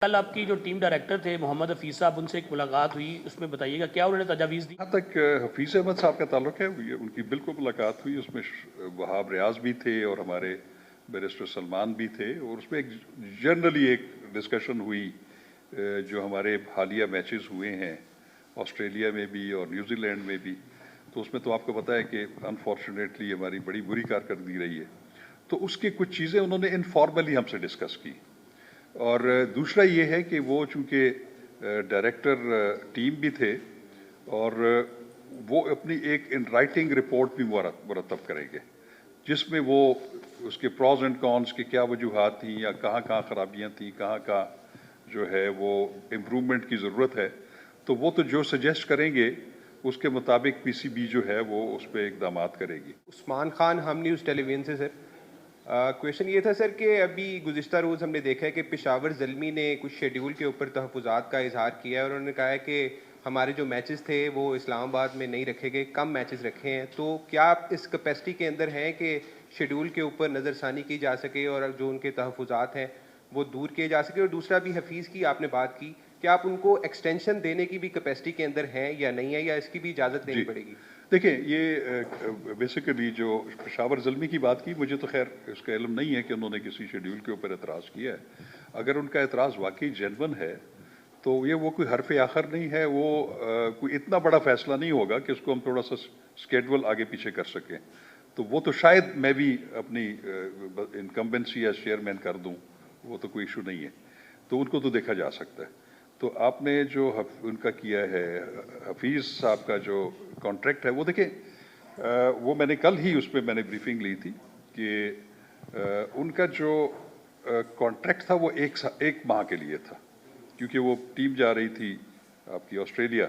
کل آپ کی جو ٹیم ڈائریکٹر تھے محمد حفیظ صاحب، ان سے ایک ملاقات ہوئی، اس میں بتائیے گا کیا انہوں نے تجاویز دی؟ جہاں تک حفیظ احمد صاحب کا تعلق ہے ان کی بالکل ملاقات ہوئی. اس میں وہاب ریاض بھی تھے اور ہمارے بیرسٹر سلمان بھی تھے, اور اس میں ایک جنرلی ایک ڈسکشن ہوئی جو ہمارے حالیہ میچز ہوئے ہیں آسٹریلیا میں بھی اور نیوزی لینڈ میں بھی. تو اس میں تو آپ کو پتہ ہے کہ انفارچونیٹلی ہماری بڑی بری کارکردگی رہی ہے. تو اس کی کچھ چیزیں انہوں نے انفارملی ہم سے ڈسکس کی. اور دوسرا یہ ہے کہ وہ چونکہ ڈائریکٹر ٹیم بھی تھے اور وہ اپنی ایک ان رائٹنگ رپورٹ بھی مرتب کریں گے, جس میں وہ اس کے پروز اینڈ کونس کی کیا وجوہات تھیں یا کہاں کہاں خرابیاں تھیں, کہاں کہاں جو ہے وہ امپرومنٹ کی ضرورت ہے. تو وہ تو جو سجیسٹ کریں گے اس کے مطابق پی سی بی جو ہے وہ اس پہ اقدامات کرے گی. عثمان خان, ہم نیوز ٹیلی ویژن سے. سر کویشچن یہ تھا سر کہ ابھی گزشتہ روز ہم نے دیکھا ہے کہ پشاور زلمی نے کچھ شیڈیول کے اوپر تحفظات کا اظہار کیا ہے, اور انہوں نے کہا ہے کہ ہمارے جو میچز تھے وہ اسلام آباد میں نہیں رکھے گئے, کم میچز رکھے ہیں. تو کیا آپ اس کیپیسٹی کے اندر ہیں کہ شیڈیول کے اوپر نظر ثانی کی جا سکے اور جو ان کے تحفظات ہیں وہ دور کیے جا سکے؟ اور دوسرا بھی حفیظ کی آپ نے بات کی, کیا آپ ان کو ایکسٹینشن دینے کی بھی کیپیسٹی کے اندر ہیں یا نہیں ہے, یا اس کی بھی اجازت دینی پڑے گی؟ دیکھیں, یہ بیسیکلی جو پشاور زلمی کی بات کی, مجھے تو خیر اس کا علم نہیں ہے کہ انہوں نے کسی شیڈیول کے اوپر اعتراض کیا ہے. اگر ان کا اعتراض واقعی جینون ہے تو یہ وہ کوئی حرف آخر نہیں ہے, وہ کوئی اتنا بڑا فیصلہ نہیں ہوگا کہ اس کو ہم تھوڑا سا اسکیڈول آگے پیچھے کر سکیں. تو وہ تو شاید میں بھی اپنی انکمبنسی یا چیئرمین کر دوں, وہ تو کوئی ایشو نہیں ہے. تو ان کو تو دیکھا جا سکتا ہے. تو آپ نے جو ان کا کیا ہے حفیظ صاحب کا جو کانٹریکٹ ہے, وہ دیکھیں وہ میں نے کل ہی اس پہ میں نے بریفنگ لی تھی کہ ان کا جو کانٹریکٹ تھا وہ ایک ماہ کے لیے تھا, کیونکہ وہ ٹیم جا رہی تھی آپ کی آسٹریلیا.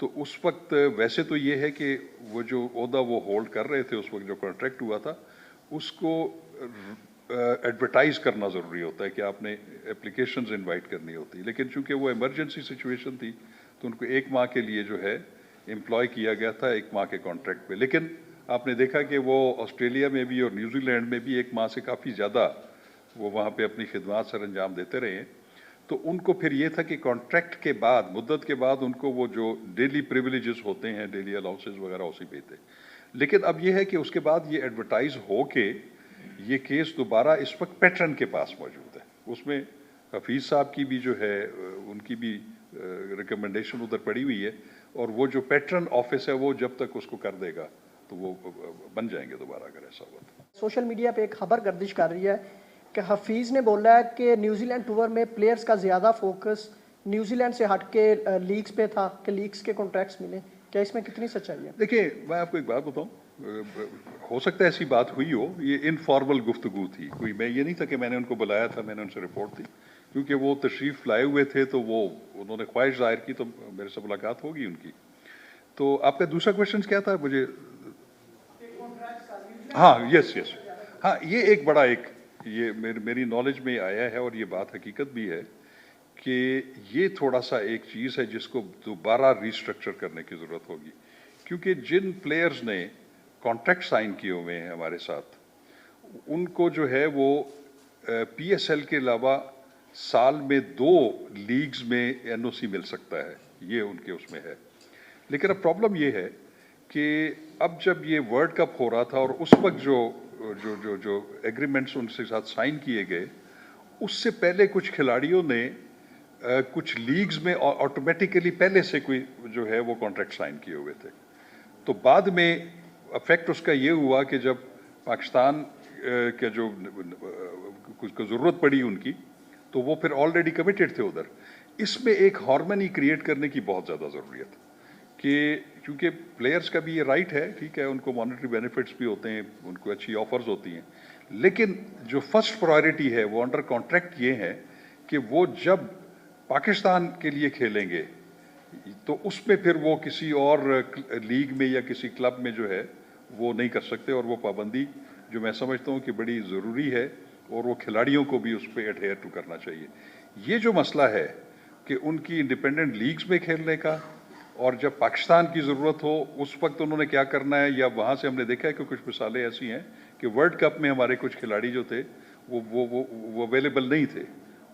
تو اس وقت ویسے تو یہ ہے کہ وہ جو عہدہ وہ ہولڈ کر رہے تھے اس وقت جو کانٹریکٹ ہوا تھا اس کو ایڈورٹائز کرنا ضروری ہوتا ہے کہ آپ نے اپلیکیشنز انوائٹ کرنی ہوتی, لیکن چونکہ وہ ایمرجنسی سچویشن تھی تو ان کو ایک ماہ کے لیے جو ہے امپلائی کیا گیا تھا, ایک ماہ کے کانٹریکٹ پہ. لیکن آپ نے دیکھا کہ وہ آسٹریلیا میں بھی اور نیوزی لینڈ میں بھی ایک ماہ سے کافی زیادہ وہ وہاں پہ اپنی خدمات سر انجام دیتے رہے ہیں. تو ان کو پھر یہ تھا کہ کانٹریکٹ کے بعد مدت کے بعد ان کو وہ جو ڈیلی پریویلیجز ہوتے ہیں, ڈیلی الاؤنسز وغیرہ اسی پہ تھے. لیکن اب یہ ہے کہ اس کے بعد یہ ایڈورٹائز ہو کے یہ کیس دوبارہ اس وقت پیٹرن کے پاس موجود ہے. اس میں حفیظ صاحب کی بھی جو ہے ان کی بھی ریکمنڈیشن ادھر پڑی ہوئی ہے, اور وہ جو پیٹرن آفس ہے وہ جب تک اس کو کر دے گا تو وہ بن جائیں گے دوبارہ اگر ایسا ہوا تو. سوشل میڈیا پہ ایک خبر گردش کر رہی ہے کہ حفیظ نے بولا ہے کہ نیوزی لینڈ ٹور میں پلیئرز کا زیادہ فوکس نیوزی لینڈ سے ہٹ کے لیگز پہ تھا کہ لیگز کے کانٹریکٹس ملیں. کیا اس میں کتنی سچائی ہے؟ دیکھیں, میں آپ کو ایک بات بتاؤں, ہو سکتا ہے ایسی بات ہوئی ہو, یہ انفارمل گفتگو تھی, کوئی میں یہ نہیں تھا کہ میں نے ان کو بلایا تھا, میں نے ان سے رپورٹ دی. کیونکہ وہ تشریف لائے ہوئے تھے تو وہ انہوں نے خواہش ظاہر کی تو میرے سے ملاقات ہوگی ان کی. تو آپ کا دوسرا کویشچن کیا تھا مجھے؟ ہاں, یس, ہاں, یہ ایک بڑا یہ میری نالج میں آیا ہے اور یہ بات حقیقت بھی ہے کہ یہ تھوڑا سا ایک چیز ہے جس کو دوبارہ ریسٹرکچر کرنے کی ضرورت ہوگی. کیونکہ جن پلیئرز نے کانٹریکٹ سائن کیے ہوئے ہیں ہمارے ساتھ, ان کو جو ہے وہ پی ایس ایل کے علاوہ سال میں 2 لیگز میں این او سی مل سکتا ہے, یہ ان کے اس میں ہے. لیکن اب پرابلم یہ ہے کہ اب جب یہ ورلڈ کپ ہو رہا تھا اور اس وقت جو ایگریمنٹس ان کے ساتھ سائن کیے گئے, اس سے پہلے کچھ کھلاڑیوں نے کچھ لیگز میں آٹومیٹیکلی پہلے سے کوئی جو ہے وہ کانٹریکٹ سائن کیے ہوئے تھے. تو بعد میں افیکٹ اس کا یہ ہوا کہ جب پاکستان کے جو کچھ کو ضرورت پڑی ان کی, تو وہ پھر آلریڈی کمیٹڈ تھے ادھر. اس میں ایک ہارمنی کریٹ کرنے کی بہت زیادہ ضروریت کہ کیونکہ پلیئرز کا بھی یہ رائٹ ہے, ٹھیک ہے, ان کو مانیٹری بینیفٹس بھی ہوتے ہیں, ان کو اچھی آفرز ہوتی ہیں, لیکن جو فرسٹ پرائرٹی ہے وہ انڈر کانٹریکٹ یہ ہے کہ وہ جب پاکستان کے لیے کھیلیں گے تو اس میں پھر وہ کسی اور لیگ میں یا کسی کلب میں جو ہے وہ نہیں کر سکتے. اور وہ پابندی جو میں سمجھتا ہوں کہ بڑی ضروری ہے, اور وہ کھلاڑیوں کو بھی اس پہ ایڈہیئر ٹو کرنا چاہیے. یہ جو مسئلہ ہے کہ ان کی انڈیپینڈنٹ لیگز میں کھیلنے کا, اور جب پاکستان کی ضرورت ہو اس وقت انہوں نے کیا کرنا ہے, یا وہاں سے ہم نے دیکھا ہے کہ کچھ مثالیں ایسی ہیں کہ ورلڈ کپ میں ہمارے کچھ کھلاڑی جو تھے وہ اویلیبل نہیں تھے,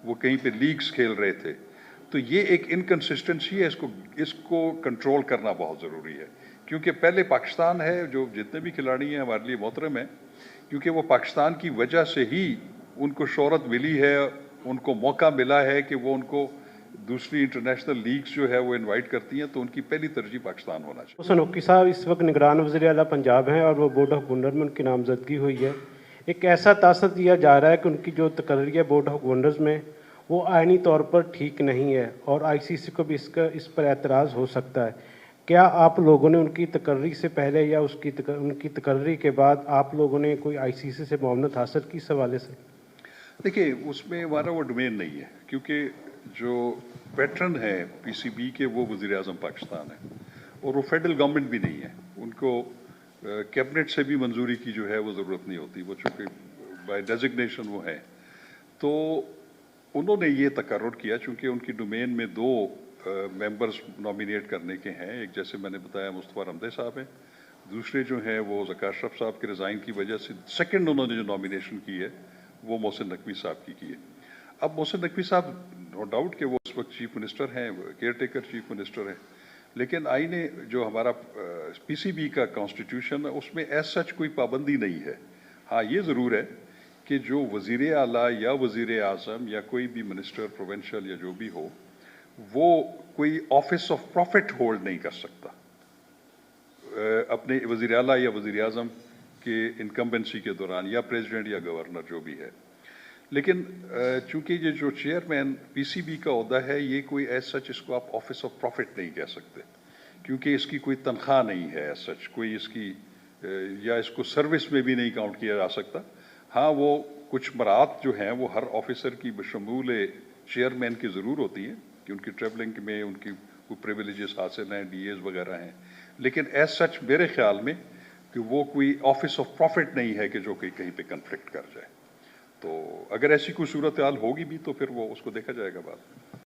وہ کہیں پہ لیگز کھیل رہے تھے. تو یہ ایک انکنسسٹنسی ہے, اس کو کنٹرول کرنا بہت ضروری ہے, کیونکہ پہلے پاکستان ہے, جو جتنے بھی کھلاڑی ہیں ہمارے لیے محترم ہیں, کیونکہ وہ پاکستان کی وجہ سے ہی ان کو شہرت ملی ہے, ان کو موقع ملا ہے کہ وہ ان کو دوسری انٹرنیشنل لیگز جو ہے وہ انوائٹ کرتی ہیں, تو ان کی پہلی ترجیح پاکستان ہونا چاہیے. حسن حقی صاحب اس وقت نگران وزیر اعلیٰ پنجاب ہیں اور وہ بورڈ آف گورنر میں ان کی نامزدگی ہوئی ہے. ایک ایسا تاثر دیا جا رہا ہے کہ ان کی جو تقرری ہے بورڈ آف گورنرز میں وہ آئینی طور پر ٹھیک نہیں ہے, اور آئی سی سی کو بھی اس پر اعتراض ہو سکتا ہے. کیا آپ لوگوں نے ان کی تقرری سے پہلے یا ان کی تقرری کے بعد آپ لوگوں نے کوئی آئی سی سی سے معاونت حاصل کی اس حوالے سے؟ دیکھیے, اس میں ہمارا وہ ڈومین نہیں ہے, کیونکہ جو پیٹرن ہے پی سی بی کے وہ وزیر اعظم پاکستان ہے, اور وہ فیڈرل گورنمنٹ بھی نہیں ہے. ان کو کیبنٹ سے بھی منظوری کی جو ہے وہ ضرورت نہیں ہوتی, وہ چونکہ بائی ڈیزگنیشن وہ ہے. تو انہوں نے یہ تقرر کیا, چونکہ ان کی ڈومین میں 2 ممبرز نامینیٹ کرنے کے ہیں. ایک جیسے میں نے بتایا مصطفیٰ رمدے صاحب ہیں, دوسرے جو ہیں وہ ذکا اشرف صاحب کے ریزائن کی وجہ سے سیکنڈ انہوں نے جو نامینیشن کی ہے وہ محسن نقوی صاحب کی ہے. اب محسن نقوی صاحب نو ڈاؤٹ کہ وہ اس وقت چیف منسٹر ہیں, کیئر ٹیکر چیف منسٹر ہیں, لیکن آئین جو ہمارا پی سی بی کا کانسٹیٹیوشن ہے اس میں ایز سچ کوئی پابندی نہیں ہے. ہاں یہ ضرور ہے کہ جو وزیر اعلیٰ یا وزیر اعظم یا کوئی بھی منسٹر پروونشل یا جو بھی ہو, وہ کوئی آفس آف پروفٹ ہولڈ نہیں کر سکتا اپنے وزیر اعلیٰ یا وزیر اعظم کے انکمبنسی کے دوران, یا پریزیڈنٹ یا گورنر جو بھی ہے. لیکن چونکہ یہ جو چیئرمین پی سی بی کا عہدہ ہے, یہ کوئی ایز سچ اس کو آپ آفس آف پروفٹ نہیں کہہ سکتے, کیونکہ اس کی کوئی تنخواہ نہیں ہے ایز سچ, کوئی اس کی یا اس کو سروس میں بھی نہیں کاؤنٹ کیا جا سکتا. ہاں وہ کچھ مراعات جو ہیں وہ ہر آفیسر کی بشمول چیئرمین کی ضرور ہوتی ہیں کہ ان کی ٹریولنگ میں ان کی کوئی پریویلیجز حاصل ہیں, ڈی ایز وغیرہ ہیں, لیکن ایز سچ میرے خیال میں کہ وہ کوئی آفس آف پروفٹ نہیں ہے کہ جو کہ کہیں پہ کنفلکٹ کر جائے. تو اگر ایسی کوئی صورتحال ہوگی بھی تو پھر وہ اس کو دیکھا جائے گا بعد میں.